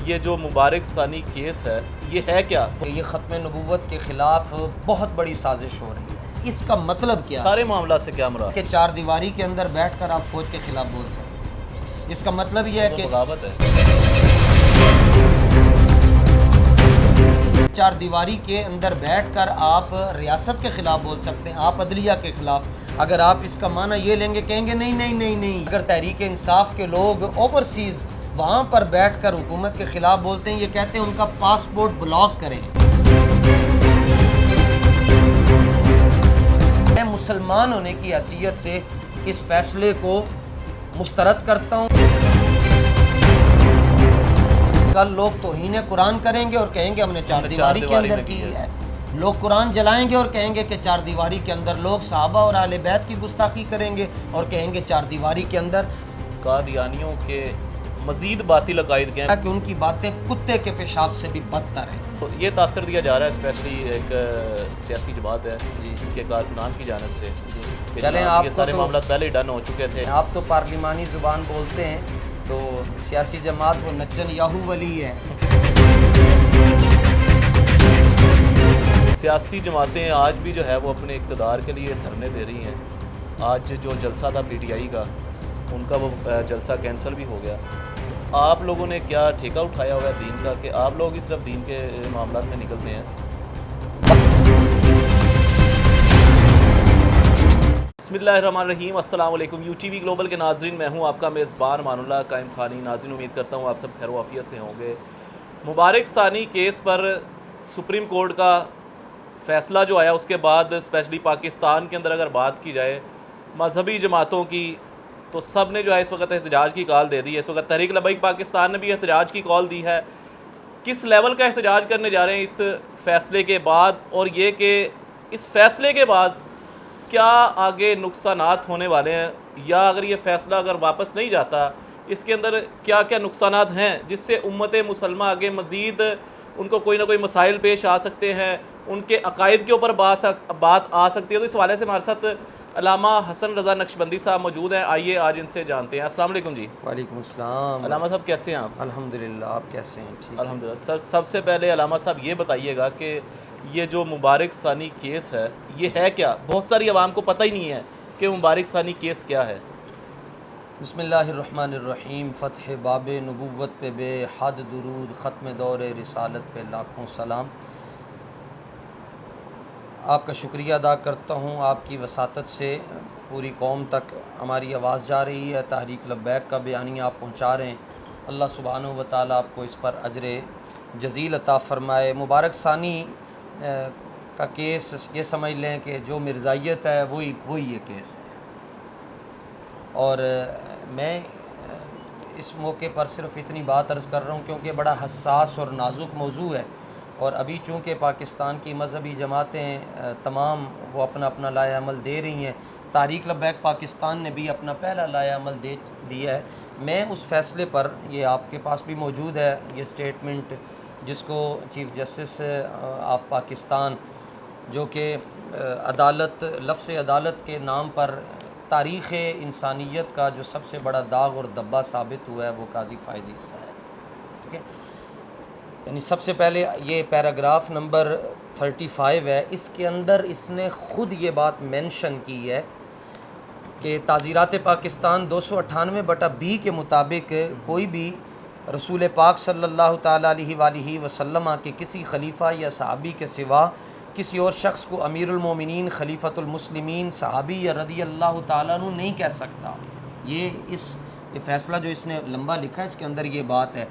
یہ جو مبارک ثانی کیس ہے یہ ہے کیا؟ یہ ختم نبوت کے خلاف بہت بڑی سازش ہو رہی ہے۔ اس کا مطلب کیا سارے معاملات سے کیا مراد؟ کہ چار دیواری کے اندر بیٹھ کر آپ فوج کے خلاف بول سکتے ہیں۔ اس کا مطلب یہ ہے کہ بغاوت ہے۔ چار دیواری کے اندر بیٹھ کر آپ ریاست کے خلاف بول سکتے ہیں، آپ عدلیہ کے خلاف۔ اگر آپ اس کا معنی یہ لیں گے، کہیں گے نہیں نہیں نہیں نہیں، اگر تحریک انصاف کے لوگ اوورسیز وہاں پر بیٹھ کر حکومت کے خلاف بولتے ہیں، یہ کہتے ہیں ان کا پاسپورٹ بلاک کریں۔ میں مسلمان ہونے کی حیثیت سے اس فیصلے کو مسترد کرتا ہوں۔ کل لوگ توہین قرآن کریں گے اور کہیں گے ہم نے چار دیواری کے اندر کی ہے، لوگ قرآن جلائیں گے اور کہیں گے کہ چار دیواری کے اندر، لوگ صحابہ اور اہل بیت کی گستاخی کریں گے اور کہیں گے چار دیواری کے اندر قادیانیوں کے مزید باطل عقائد کے ہیں کہ ان کی باتیں کتے کے پیشاب سے بھی بدتر ہیں۔ تو یہ تاثر دیا جا رہا ہے اسپیشلی ایک سیاسی جماعت ہے کے کارکنان کی جانب سے کہ چلیں جناب آپ یہ کو سارے تو معاملات پہلے ہی ڈن ہو چکے تھے۔ آپ تو پارلیمانی زبان بولتے ہیں، تو سیاسی جماعت وہ نچن یاہو ولی ہے۔ سیاسی جماعتیں آج بھی جو ہے وہ اپنے اقتدار کے لیے دھرنے دے رہی ہیں۔ آج جو جلسہ تھا پی ٹی آئی کا، ان کا وہ جلسہ کینسل بھی ہو گیا۔ آپ لوگوں نے کیا ٹھیکہ اٹھایا ہوا ہے دین کا کہ آپ لوگ ہی صرف دین کے معاملات میں نکلتے ہیں؟ بسم اللہ الرحمن الرحیم، السلام علیکم۔ یو ٹی وی گلوبل کے ناظرین، میں ہوں آپ کا میزبان امان اللہ قائم خانی۔ ناظرین امید کرتا ہوں آپ سب خیر و عافیت سے ہوں گے۔ مبارک ثانی کیس پر سپریم کورٹ کا فیصلہ جو آیا، اس کے بعد اسپیشلی پاکستان کے اندر اگر بات کی جائے مذہبی جماعتوں کی، تو سب نے جو ہے اس وقت احتجاج کی کال دے دی ہے۔ اس وقت تحریک لبیک پاکستان نے بھی احتجاج کی کال دی ہے۔ کس لیول کا احتجاج کرنے جا رہے ہیں اس فیصلے کے بعد، اور یہ کہ اس فیصلے کے بعد کیا آگے نقصانات ہونے والے ہیں، یا اگر یہ فیصلہ اگر واپس نہیں جاتا، اس کے اندر کیا کیا نقصانات ہیں جس سے امت مسلمہ آگے مزید ان کو کوئی نہ کوئی مسائل پیش آ سکتے ہیں، ان کے عقائد کے اوپر بات آ سکتی ہے۔ تو اس حوالے سے ہمارے ساتھ علامہ حسن رضا نقشبندی صاحب موجود ہیں، آئیے آج ان سے جانتے ہیں۔ السلام علیکم جی۔ وعلیکم السلام۔ علامہ صاحب کیسے ہیں آپ؟ الحمدللہ، آپ کیسے ہیں؟ ٹھیک۔ الحمدللہ۔ سب سے پہلے علامہ صاحب یہ بتائیے گا کہ یہ جو مبارک ثانی کیس ہے یہ ہے کیا؟ بہت ساری عوام کو پتہ ہی نہیں ہے کہ مبارک ثانی کیس کیا ہے۔ بسم اللہ الرحمن الرحیم۔ فتح باب نبوت پہ بے حد درود، ختم دور رسالت پہ لاکھوں سلام۔ آپ کا شکریہ ادا کرتا ہوں، آپ کی وساطت سے پوری قوم تک ہماری آواز جا رہی ہے، تحریک لبیک کا بیانیہ آپ پہنچا رہے ہیں۔ اللہ سبحانہ و تعالیٰ آپ کو اس پر اجر جزیل عطا فرمائے۔ مبارک ثانی کا کیس یہ سمجھ لیں کہ جو مرزائیت ہے وہی یہ کیس ہے، اور میں اس موقع پر صرف اتنی بات عرض کر رہا ہوں کیونکہ بڑا حساس اور نازک موضوع ہے، اور ابھی چونکہ پاکستان کی مذہبی جماعتیں تمام وہ اپنا اپنا لائحہ عمل دے رہی ہیں، تحریک لبیک پاکستان نے بھی اپنا پہلا لائحہ عمل دیا ہے۔ میں اس فیصلے پر، یہ آپ کے پاس بھی موجود ہے یہ سٹیٹمنٹ، جس کو چیف جسٹس آف پاکستان، جو کہ عدالت، لفظ عدالت کے نام پر تاریخ انسانیت کا جو سب سے بڑا داغ اور دبا ثابت ہوا ہے، وہ قاضی فائز عیسیٰ ہے۔ ٹھیک ہے، یعنی سب سے پہلے یہ پیراگراف نمبر 35 ہے، اس کے اندر اس نے خود یہ بات مینشن کی ہے کہ تعزیرات پاکستان 298/B کے مطابق کوئی بھی رسول پاک صلی اللہ تعالیٰ علیہ وآلہ وسلم کے کسی خلیفہ یا صحابی کے سوا کسی اور شخص کو امیر المومنین، خلیفۃ المسلمین، صحابی یا رضی اللہ تعالیٰ عنہ نہیں کہہ سکتا۔ یہ فیصلہ جو اس نے لمبا لکھا ہے، اس کے اندر یہ بات ہے۔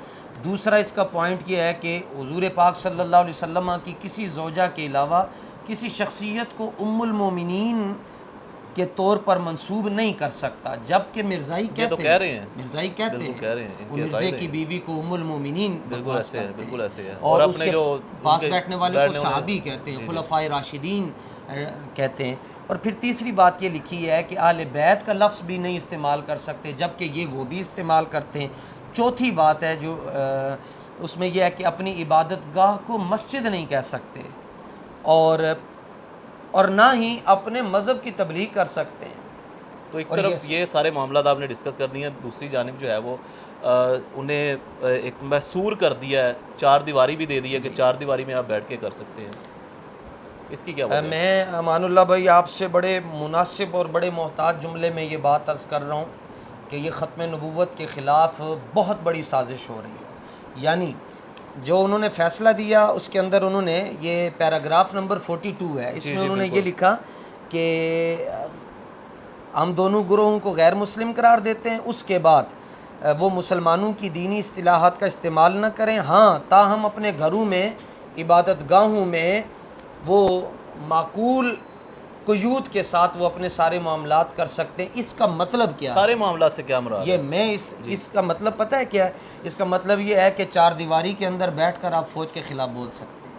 دوسرا اس کا پوائنٹ یہ ہے کہ حضور پاک صلی اللہ علیہ وسلم کی کسی زوجہ کے علاوہ کسی شخصیت کو ام المومنین کے طور پر منسوب نہیں کر سکتا، جبکہ مرزائی کہتے ہیں، مرزائی کہتے ہیں وہ مرزے کی بیوی کو ام المومنین بالکل ایسے ہے، بالکل ایسے ہے، اور اس کے پاس بیٹھنے والے کو صحابی کہتے ہیں، خلفائے راشدین کہتے ہیں۔ اور پھر تیسری بات یہ لکھی ہے کہ اہل بیت کا لفظ بھی نہیں استعمال کر سکتے، جبکہ یہ وہ بھی استعمال کرتے ہیں۔ چوتھی بات ہے جو اس میں یہ ہے کہ اپنی عبادت گاہ کو مسجد نہیں کہہ سکتے، اور نہ ہی اپنے مذہب کی تبلیغ کر سکتے ہیں۔ تو ایک طرف یہ سارے معاملات آپ نے ڈسکس کر دیے ہیں، دوسری جانب جو ہے وہ انہیں ایک محصور کر دیا ہے، چار دیواری بھی دے دی ہے کہ چار دیواری میں آپ بیٹھ کے کر سکتے ہیں، اس کی کیا وجہ ہے؟ میں امان اللہ بھائی آپ سے بڑے مناسب اور بڑے محتاط جملے میں یہ بات عرض کر رہا ہوں کہ یہ ختم نبوت کے خلاف بہت بڑی سازش ہو رہی ہے. یعنی جو انہوں نے فیصلہ دیا اس کے اندر انہوں نے یہ پیراگراف نمبر 42 ہے، اس میں انہوں نے یہ لکھا کہ ہم دونوں گروہوں کو غیر مسلم قرار دیتے ہیں، اس کے بعد وہ مسلمانوں کی دینی اصطلاحات کا استعمال نہ کریں، ہاں تاہم اپنے گھروں میں عبادت گاہوں میں وہ معقول قیود کے ساتھ وہ اپنے سارے معاملات کر سکتے ہیں. اس کا مطلب کیا ہے؟ سارے معاملات سے کیا مراد یہ میں اس کا مطلب پتہ ہے کیا ہے؟ اس کا مطلب یہ ہے کہ چار دیواری کے اندر بیٹھ کر آپ فوج کے خلاف بول سکتے ہیں.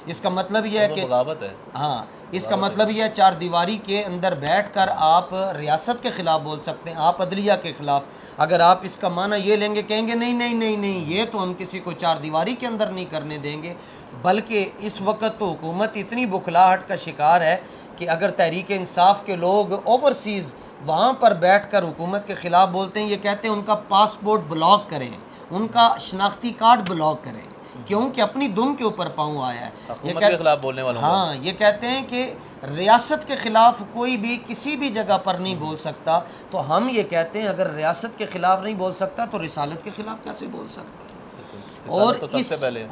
اس کا مطلب یہ ہے کہ بغاوت ہے. ہاں اس کا مطلب یہ ہے چار دیواری کے اندر بیٹھ کر آپ ریاست کے خلاف بول سکتے ہیں، آپ عدلیہ کے خلاف. اگر آپ اس کا معنی یہ لیں گے، کہیں گے نہیں نہیں نہیں نہیں یہ تو ہم کسی کو چار دیواری کے اندر نہیں کرنے دیں گے، بلکہ اس وقت تو حکومت اتنی بکھلاہٹ کا شکار ہے کہ اگر تحریک انصاف کے لوگ اوورسیز وہاں پر بیٹھ کر حکومت کے خلاف بولتے ہیں، یہ کہتے ہیں ان کا پاسپورٹ بلاک کریں، ان کا شناختی کارڈ بلاک کریں، کیونکہ اپنی دم کے اوپر پاؤں آیا ہے. حکومت کے خلاف بولنے والوں ہاں یہ کہتے ہیں کہ ریاست کے خلاف کوئی بھی کسی بھی جگہ پر نہیں بول سکتا. تو ہم یہ کہتے ہیں اگر ریاست کے خلاف نہیں بول سکتا تو رسالت کے خلاف کیسے بول سکتا ہے؟ اور تو سب سے پہلے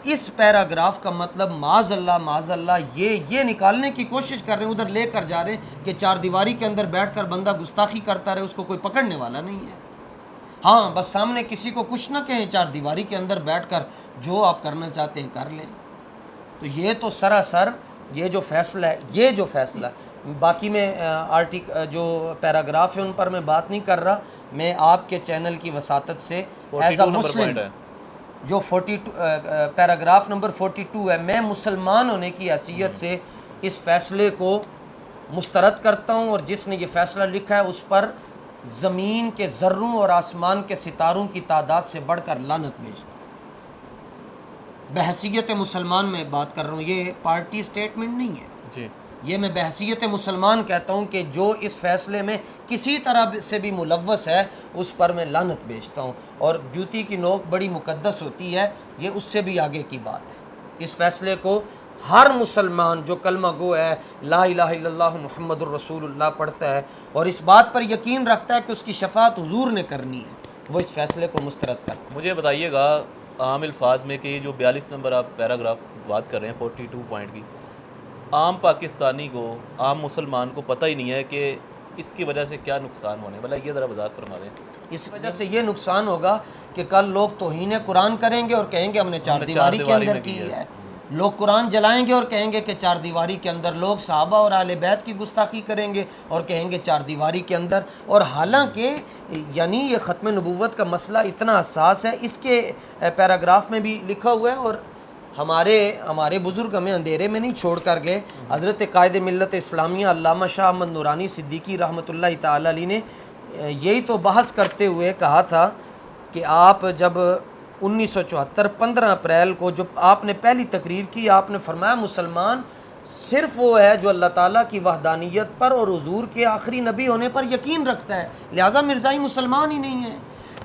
اس پیراگراف کا مطلب معاذ اللہ یہ نکالنے کی کوشش کر رہے ہیں، ادھر لے کر جا رہے ہیں کہ چار دیواری کے اندر بیٹھ کر بندہ گستاخی کرتا رہے، اس کو کوئی پکڑنے والا نہیں ہے. ہاں بس سامنے کسی کو کچھ نہ کہیں، چار دیواری کے اندر بیٹھ کر جو آپ کرنا چاہتے ہیں کر لیں. تو یہ تو سراسر یہ جو فیصلہ ہے باقی میں جو پیراگراف ہے ان پر میں بات نہیں کر رہا. میں آپ کے چینل کی وساطت سے ایز اے مسلم جو 42 پیراگراف نمبر 42 ہے، میں مسلمان ہونے کی حیثیت سے اس فیصلے کو مسترد کرتا ہوں، اور جس نے یہ فیصلہ لکھا ہے اس پر زمین کے ذروں اور آسمان کے ستاروں کی تعداد سے بڑھ کر لعنت بھیجتا ہوں. بحیثیت مسلمان میں بات کر رہا ہوں، یہ پارٹی سٹیٹمنٹ نہیں ہے جی. یہ میں بحیثیت مسلمان کہتا ہوں کہ جو اس فیصلے میں کسی طرح سے بھی ملوث ہے اس پر میں لعنت بھیجتا ہوں. اور جوتی کی نوک بڑی مقدس ہوتی ہے، یہ اس سے بھی آگے کی بات ہے. اس فیصلے کو ہر مسلمان جو کلمہ گو ہے، لا الہ الا اللہ محمد الرسول اللہ پڑھتا ہے اور اس بات پر یقین رکھتا ہے کہ اس کی شفاعت حضور نے کرنی ہے، وہ اس فیصلے کو مسترد کرتا ہے. مجھے بتائیے گا عام الفاظ میں کہ یہ جو 42 نمبر آپ پیراگراف بات کر رہے ہیں 42 پوائنٹ کی، عام پاکستانی کو، عام مسلمان کو پتہ ہی نہیں ہے کہ اس کی وجہ سے کیا نقصان ہونے والا ہے. یہ ذرا وضاحت فرما دیں. اس وجہ سے یہ نقصان ہوگا کہ کل لوگ توہین قرآن کریں گے اور کہیں گے ہم نے چار دیواری کے اندر کی ہے. لوگ قرآن جلائیں گے اور کہیں گے کہ چار دیواری کے اندر. لوگ صحابہ اور اہل بیت کی گستاخی کریں گے اور کہیں گے چار دیواری کے اندر. اور حالانکہ یعنی یہ ختم نبوت کا مسئلہ اتنا حساس ہے، اس کے پیراگراف میں بھی لکھا ہوا ہے، اور ہمارے بزرگ ہمیں اندھیرے میں نہیں چھوڑ کر گئے. حضرت قائد ملت اسلامیہ علامہ شاہ احمد نورانی صدیقی رحمۃ اللہ تعالی علیہ نے یہی تو بحث کرتے ہوئے کہا تھا کہ آپ جب 1974 15 اپریل کو جب آپ نے پہلی تقریر کی، آپ نے فرمایا مسلمان صرف وہ ہے جو اللہ تعالیٰ کی وحدانیت پر اور حضور کے آخری نبی ہونے پر یقین رکھتا ہے، لہٰذا مرزائی مسلمان ہی نہیں ہے.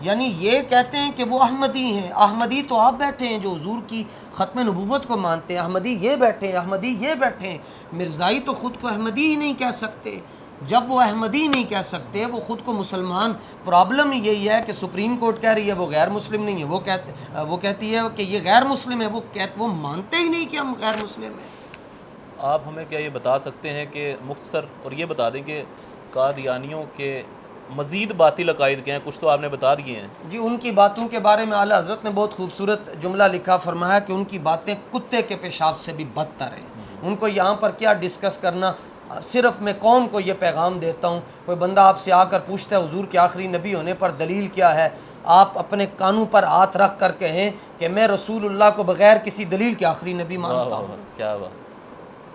یعنی یہ کہتے ہیں کہ وہ احمدی ہیں. احمدی تو آپ بیٹھے ہیں جو حضور کی ختم نبوت کو مانتے ہیں، احمدی یہ بیٹھے ہیں، احمدی یہ بیٹھے ہیں. مرزائی تو خود کو احمدی ہی نہیں کہہ سکتے. جب وہ احمدی نہیں کہہ سکتے، وہ خود کو مسلمان، پرابلم ہی یہی ہے کہ سپریم کورٹ کہہ رہی ہے وہ غیر مسلم نہیں ہے، وہ کہتی ہے کہ یہ غیر مسلم ہے، وہ مانتے ہی نہیں کہ ہم غیر مسلم ہیں. آپ ہمیں کیا یہ بتا سکتے ہیں کہ مختصر اور یہ بتا دیں کہ قادیانیوں کے مزید باطل عقائد کیا ہیں؟ کچھ تو آپ نے بتا دیے ہیں. جی ان کی باتوں کے بارے میں اعلیٰ حضرت نے بہت خوبصورت جملہ لکھا، فرمایا کہ ان کی باتیں کتے کے پیشاب سے بھی بدتر ہیں. ان کو یہاں پر کیا ڈسکس کرنا. صرف میں قوم کو یہ پیغام دیتا ہوں، کوئی بندہ آپ سے آ کر پوچھتا ہے حضور کے آخری نبی ہونے پر دلیل کیا ہے، آپ اپنے کانوں پر ہاتھ رکھ کر کہیں کہ میں رسول اللہ کو بغیر کسی دلیل کے آخری نبی مانتا ہوں. کیا بات.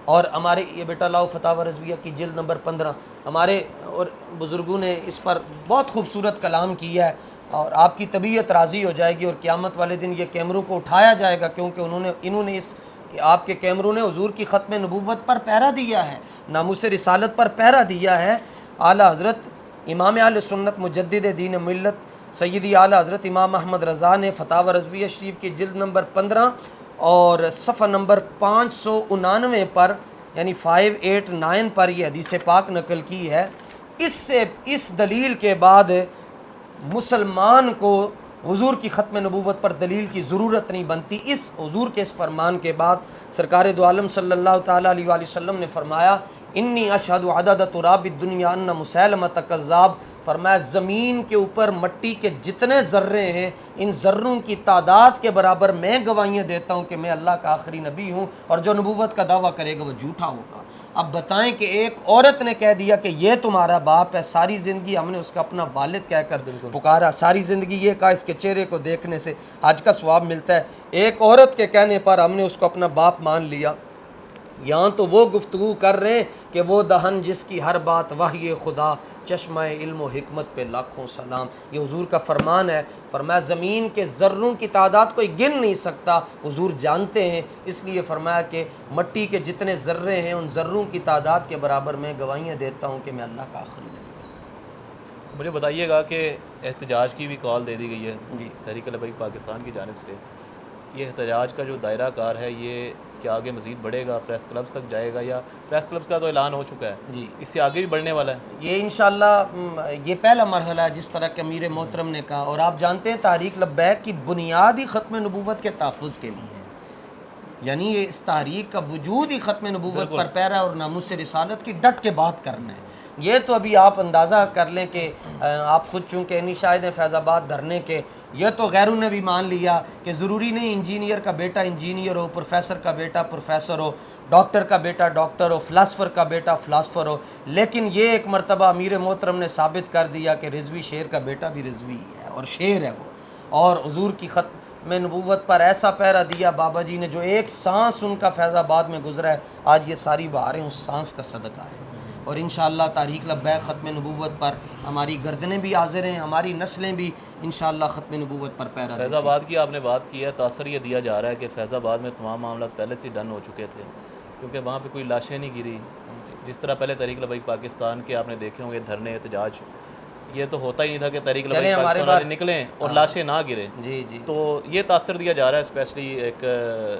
اور ہمارے یہ بیٹا لاؤ فتاوی رضویہ کی جلد نمبر 15 ہمارے اور بزرگوں نے اس پر بہت خوبصورت کلام کیا ہے، اور آپ کی طبیعت راضی ہو جائے گی. اور قیامت والے دن یہ کیمروں کو اٹھایا جائے گا، کیونکہ انہوں نے اس کہ آپ کے کیمروں نے حضور کی ختم نبوت پر پہرا دیا ہے، ناموس رسالت پر پہرا دیا ہے. اعلیٰ حضرت امام اہل سنت مجدد دین ملت سیدی اعلیٰ حضرت امام احمد رضا نے فتاوی رضویہ شریف کی جلد نمبر 15 اور صفحہ نمبر 599 پر یعنی 589 پر یہ حدیث پاک نقل کی ہے۔ اس دلیل کے بعد مسلمان کو حضور کی ختم نبوت پر دلیل کی ضرورت نہیں بنتی۔ اس حضور کے اس فرمان کے بعد سرکار دو عالم صلی اللہ تعالیٰ علیہ وآلہ وسلم نے فرمایا انی اشہد عدد تراب الدنیا ان مسیلمۃ کذاب، فرمایا زمین کے اوپر مٹی کے جتنے ذرے ہیں ان ذروں کی تعداد کے برابر میں گواہیاں دیتا ہوں کہ میں اللہ کا آخری نبی ہوں، اور جو نبوت کا دعویٰ کرے گا وہ جھوٹا ہوگا۔ اب بتائیں کہ ایک عورت نے کہہ دیا کہ یہ تمہارا باپ ہے، ساری زندگی ہم نے اس کا اپنا والد کہہ کر پکارا، ساری زندگی یہ کہا اس کے چہرے کو دیکھنے سے حج کا ثواب ملتا ہے، ایک عورت کے کہنے پر ہم نے اس کو اپنا باپ مان لیا۔ یہاں تو وہ گفتگو کر رہے ہیں کہ وہ دہن جس کی ہر بات وحی خدا، چشمہ علم و حکمت پہ لاکھوں سلام، یہ حضور کا فرمان ہے۔ فرمایا زمین کے ذروں کی تعداد کوئی گن نہیں سکتا، حضور جانتے ہیں، اس لیے فرمایا کہ مٹی کے جتنے ذرے ہیں ان ذروں کی تعداد کے برابر میں گواہیاں دیتا ہوں کہ میں اللہ کا آخری نبی ہوں۔ مجھے بتائیے گا کہ احتجاج کی بھی کال دے دی گئی ہے جی تحریک لبیک پاکستان کی جانب سے، یہ احتجاج کا جو دائرہ کار ہے یہ کیا آگے مزید بڑھے گا، پریس کلبز تک جائے گا، یا پریس کلبز کا تو اعلان ہو چکا ہے، جی اس سے آگے بھی بڑھنے والا ہے؟ یہ انشاءاللہ یہ پہلا مرحلہ ہے جس طرح کہ امیر محترم نے کہا، اور آپ جانتے ہیں تحریک لبیک کی بنیاد ہی ختم نبوت کے تحفظ کے لیے ہے، یعنی یہ اس تحریک کا وجود ہی ختم نبوت پر پیرا اور ناموس رسالت کی ڈٹ کے بات کرنا ہے۔ یہ تو ابھی آپ اندازہ کر لیں کہ آپ خود چونکہ انی شاہد ہیں فیض آباد دھرنے کے، یہ تو غیروں نے بھی مان لیا کہ ضروری نہیں انجینئر کا بیٹا انجینئر ہو، پروفیسر کا بیٹا پروفیسر ہو، ڈاکٹر کا بیٹا ڈاکٹر ہو، فلاسفر کا بیٹا فلاسفر ہو، لیکن یہ ایک مرتبہ امیر محترم نے ثابت کر دیا کہ رضوی شیر کا بیٹا بھی رضوی ہے اور شیر ہے وہ، اور حضور کی ختم نبوت پر ایسا پیرا دیا بابا جی نے، جو ایک سانس ان کا فیض آباد میں گزرا ہے، آج یہ ساری بہاریں اس سانس کا صدقہ ہے۔ اور انشاءاللہ تحریک لبیک ختم نبوت پر ہماری گردنیں بھی حاضر ہیں، ہماری نسلیں بھی انشاءاللہ ختم نبوت پر پیرا فیض آباد کی آپ نے بات کی ہے، تاثر یہ دیا جا رہا ہے کہ فیض آباد میں تمام معاملات پہلے سے ڈن ہو چکے تھے، کیونکہ وہاں پہ کوئی لاشیں نہیں گری، جس طرح پہلے تحریک لبیک پاکستان کے آپ نے دیکھے ہوں گے دھرنے احتجاج، یہ تو ہوتا ہی نہیں تھا کہ تحریک لبیک پاکستان والے نکلیں اور لاشیں نہ گریں۔ جی جی تو یہ تاثر دیا جا رہا ہے اسپیشلی ایک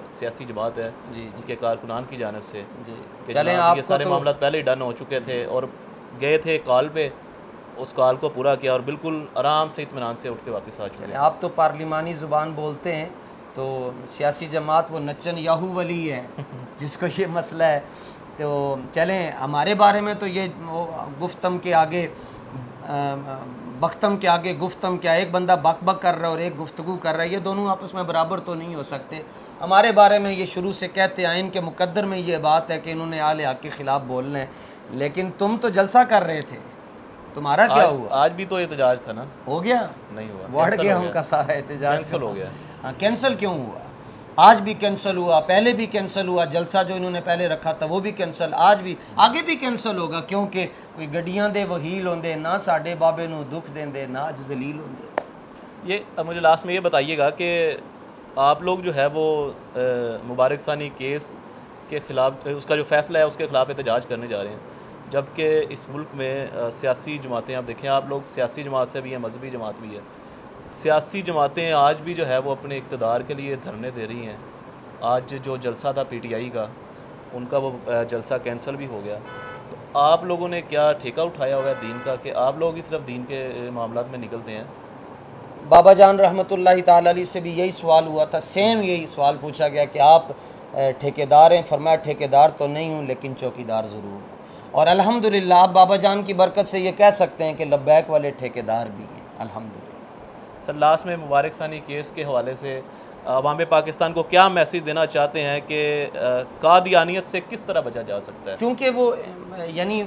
سیاسی جماعت ہے جی ان کے کارکنان کی جانب سے جی کہ چلیں جناب آپ یہ کو سارے تو معاملات پہلے ہی ڈن ہو چکے تھے، اور گئے تھے کال پہ، اس کال کو پورا کیا اور بالکل آرام سے اطمینان سے اٹھ کے واپس آ چکے۔ آپ تو پارلیمانی زبان بولتے ہیں، تو سیاسی جماعت وہ نچن یاہو ولی ہے جس کو یہ مسئلہ ہے، تو چلیں ہمارے بارے میں تو یہ گفتم کے آگے بختم کے آگے گفتم کیا، ایک بندہ بک بک کر رہا ہے اور ایک گفتگو کر رہا ہے، یہ دونوں آپس میں برابر تو نہیں ہو سکتے۔ ہمارے بارے میں یہ شروع سے کہتے آئے، ان کے مقدر میں یہ بات ہے کہ انہوں نے آل حق کے خلاف بولنا ہے، لیکن تم تو جلسہ کر رہے تھے، تمہارا کیا ہوا؟ آج بھی تو احتجاج تھا نا؟ ہو گیا؟ نہیں ہوا، بڑھ گیا ہم کا سارا احتجاج، کینسل ہو گیا۔ ہاں کینسل کیوں ہوا؟ آج بھی کینسل ہوا، پہلے بھی کینسل ہوا، جلسہ جو انہوں نے پہلے رکھا تھا وہ بھی کینسل، آج بھی آگے بھی کینسل ہوگا، کیونکہ کوئی گڈیاں دے وہیل ہوندے نہ ساڈے بابے نو دکھ دیندے نہ اج ذلیل ہوندے۔ یہ اب مجھے لاسٹ میں یہ بتائیے گا کہ آپ لوگ جو ہے وہ مبارک ثانی کیس کے خلاف، اس کا جو فیصلہ ہے اس کے خلاف احتجاج کرنے جا رہے ہیں، جبکہ اس ملک میں سیاسی جماعتیں، آپ دیکھیں آپ لوگ سیاسی جماعت سے بھی ہیں، مذہبی جماعت بھی ہے، سیاسی جماعتیں آج بھی جو ہے وہ اپنے اقتدار کے لیے دھرنے دے رہی ہیں۔ آج جو جلسہ تھا پی ٹی آئی کا، ان کا وہ جلسہ کینسل بھی ہو گیا، تو آپ لوگوں نے کیا ٹھیکہ اٹھایا ہوا ہے دین کا کہ آپ لوگ ہی صرف دین کے معاملات میں نکلتے ہیں؟ بابا جان رحمۃ اللہ تعالی علیہ سے بھی یہی سوال ہوا تھا، سیم یہی سوال پوچھا گیا کہ آپ ٹھیکیدار ہیں؟ فرمایا ٹھیکیدار تو نہیں ہوں لیکن چوکیدار ضرور ہوں، اور الحمدللہ آپ بابا جان کی برکت سے یہ کہہ سکتے ہیں کہ لبیک والے ٹھیکیدار بھی ہیں الحمدللہ۔ سر لاسٹ میں مبارک ثانی کیس کے حوالے سے عوام پاکستان کو کیا میسیج دینا چاہتے ہیں کہ قادیانیت سے کس طرح بچا جا سکتا ہے؟ کیونکہ وہ یعنی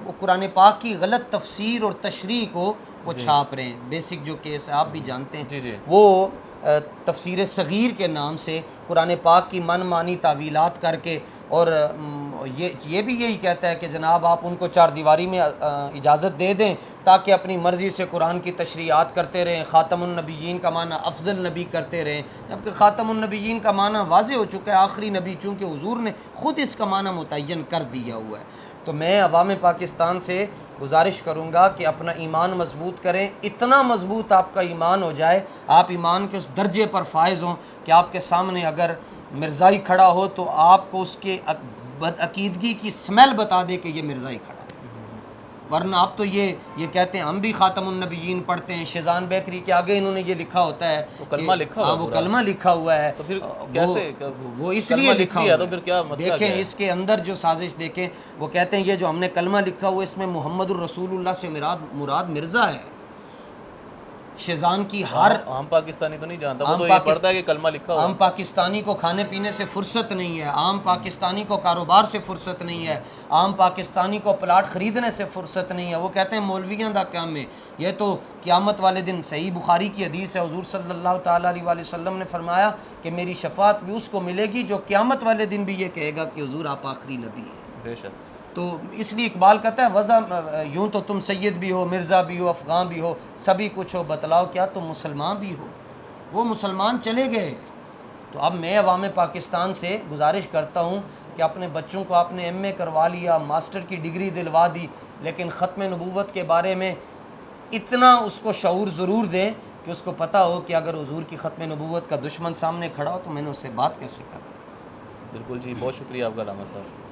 وہ قرآن پاک کی غلط تفسیر اور تشریح کو وہ چھاپ رہے ہیں، بیسک جو کیس ہے آپ بھی جانتے ہیں، جی وہ تفسیر صغیر کے نام سے قرآن پاک کی من مانی تعویلات کر کے، اور یہ بھی یہی کہتا ہے کہ جناب آپ ان کو چار دیواری میں اجازت دے دیں تاکہ اپنی مرضی سے قرآن کی تشریحات کرتے رہیں، خاتم النبیین کا معنی افضل نبی کرتے رہیں، جبکہ خاتم النبیین کا معنی واضح ہو چکا ہے آخری نبی، چونکہ حضور نے خود اس کا معنی متعین کر دیا ہوا ہے۔ تو میں عوام پاکستان سے گزارش کروں گا کہ اپنا ایمان مضبوط کریں، اتنا مضبوط آپ کا ایمان ہو جائے، آپ ایمان کے اس درجے پر فائز ہوں کہ آپ کے سامنے اگر مرزائی کھڑا ہو تو آپ کو اس کے بد عقیدگی کی سمیل بتا دے کہ یہ مرزائی کھڑا ہے۔ ورنہ آپ تو یہ کہتے ہیں ہم بھی خاتم النبیین پڑھتے ہیں، شیزان بیکری کے آگے انہوں نے یہ لکھا ہوتا ہے، وہ کلمہ لکھا ہوا ہے وہ پورا۔ کلمہ لکھا ہوا ہے، تو پھر کیسے وہ اس کلمہ لیے لکھ لکھا لیا ہوا تو پھر کیا مسئلہ کیا دیکھیں ہے؟ اس کے اندر جو سازش دیکھیں، وہ کہتے ہیں یہ جو ہم نے کلمہ لکھا ہوا اس میں محمد الرسول اللہ سے مراد مرزا ہے۔ شیزان کی ہر عام پاکستانی تو نہیں جانتا، وہ عام تو یہ پڑھتا ہے کہ کلمہ لکھا ہوا عام پاکستانی کو کھانے پینے سے فرصت نہیں ہے، عام پاکستانی کو کاروبار سے فرصت نہیں ہے، عام پاکستانی کو پلاٹ خریدنے سے فرصت نہیں ہے۔ وہ کہتے ہیں مولویاں دا کام ہے، یہ تو قیامت والے دن، صحیح بخاری کی حدیث ہے، حضور صلی اللہ تعالیٰ علیہ وآلہ وسلم نے فرمایا کہ میری شفاعت بھی اس کو ملے گی جو قیامت والے دن بھی یہ کہے گا کہ حضور آپ آخری نبی ہیں۔ بے شک۔ تو اس لیے اقبال کہتا ہے وضع یوں تو تم سید بھی ہو، مرزا بھی ہو، افغان بھی ہو، سبھی کچھ ہو، بتلاؤ کیا تم مسلمان بھی ہو؟ وہ مسلمان چلے گئے۔ تو اب میں عوام پاکستان سے گزارش کرتا ہوں کہ اپنے بچوں کو آپ نے ایم اے کروا لیا، ماسٹر کی ڈگری دلوا دی، لیکن ختم نبوت کے بارے میں اتنا اس کو شعور ضرور دیں کہ اس کو پتہ ہو کہ اگر حضور کی ختم نبوت کا دشمن سامنے کھڑا ہو تو میں نے اس سے بات کیسے کروں۔ بالکل جی، بہت شکریہ آپ کا علامہ صاحب۔